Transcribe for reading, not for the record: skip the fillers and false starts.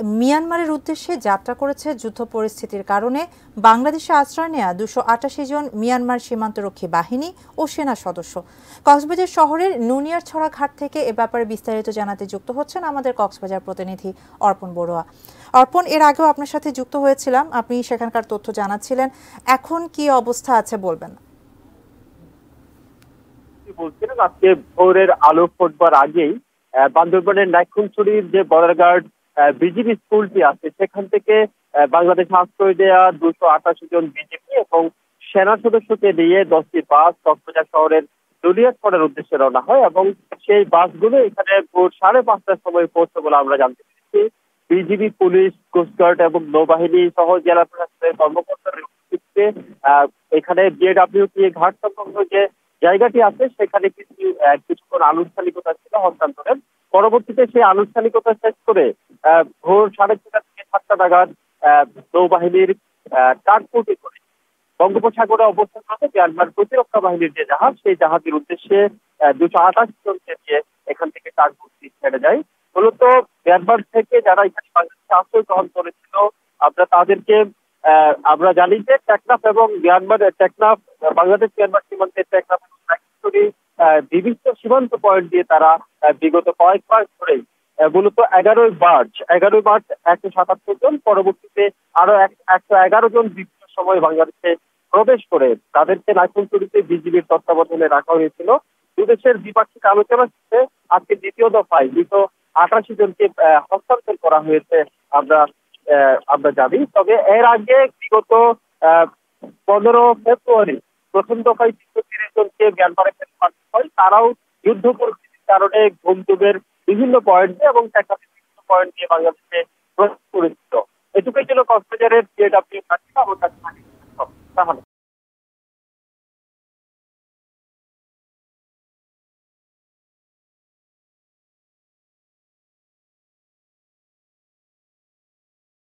মিয়ানমারের উদ্দেশ্যে যাত্রা করেছে যুদ্ধ পরিস্থিতির কারণে বাংলাদেশে আশ্রয় নেয়া 288 জন মিয়ানমার সীমান্তরক্ষী বাহিনী ও সেনা সদস্য। কক্সবাজার শহরের নুনিয়ারছড়া ঘাট থেকে এ ব্যাপারে বিস্তারিত জানাতে যুক্ত হচ্ছেন আমাদের কক্সবাজার প্রতিনিধি অর্পণ বড়ুয়া। অর্পণ, এর আগেও আপনার সাথে যুক্ত হয়েছিলাম, আপনি সেখানকার তথ্য জানাচ্ছিলেন, এখন কি অবস্থা আছে বলবেন? বলছিলেন আজকে ভোরের আলো ফুটবার আগেই বান্দরবানের নাইখুনছড়ির যে বর্ডার গার্ড বিজিবি স্কুলটি আছে সেখান থেকে বাংলাদেশ আশ্রয় দেয়া 288 জন বিজিবি এবং সেনা সদস্যকে নিয়ে 10টি বাস কক্সবাজার শহরের দুলিয়ারপাড়ের উদ্দেশ্যে রওনা হয় এবং সেই বাসগুলো এখানে ভোর 5:30টার সময় পৌঁছে বলে আমরা জানতে পেরেছি। বিজিবি, পুলিশ, কোস্টগার্ড এবং নৌবাহিনী সহ জেলা প্রশাসনের কর্মকর্তারা উপস্থিতিতে এখানে বিএডব্লিউটি ঘাট সংলগ্ন যে জায়গাটি আছে সেখানে কিছুক্ষণ আনুষ্ঠানিকতা ছিল হস্তান্তরের। পরবর্তীতে সেই আনুষ্ঠানিকতা শেষ করে ভোর 6:30 থেকে 7টা নাগাদ নৌবাহিনীর টাগবোটে করে বঙ্গোপসাগরে অবস্থানরত মিয়ানমার প্রতিরক্ষা বাহিনীর যে জাহাজ, সেই জাহাজের উদ্দেশ্যে 228 জনকে নিয়ে এখান থেকে টাগবোটটি ছেড়ে যায়। মূলত মিয়ানমার থেকে যারা এখানে বাংলাদেশে আশ্রয় গ্রহণ করেছিল তাদেরকে আমরা জানি যে টেকনাফ এবং টেকনাফ বাংলাদেশ মিয়ানমার সীমান্তের টেকনাফ বিভিন্ন সীমান্ত পয়েন্ট দিয়ে তারা বিগত কয়েক মাস ধরেই মূলত 11 মার্চ 177 জন, পরবর্তীতে আরো 111 জন বিভিন্ন সময় বাংলাদেশে প্রবেশ করে তাদেরকে নাইখুনছড়িতে বিজিবির তত্ত্বাবধানে রাখা হয়েছিল। দুদেশের দ্বিপাক্ষিক আলোচনা শেষে আজকে দ্বিতীয় দফায় 288 জনকে হস্তান্তর করা হয়েছে আমরা জানি। তবে এর আগে বিগত 15 ফেব্রুয়ারি প্রথম দফায় 330 জনকে মিয়ানমারে পাঠানো হয়। তারাও যুদ্ধ পরিস্থিতির কারণে গন্তব্যের বিভিন্ন পয়েন্ট এবং টেকনাফের বিভিন্ন পয়েন্ট দিয়ে বাংলাদেশে প্রবেশ করেছিল। এটুকুই ছিল কক্সবাজারের বিএডব্লিউ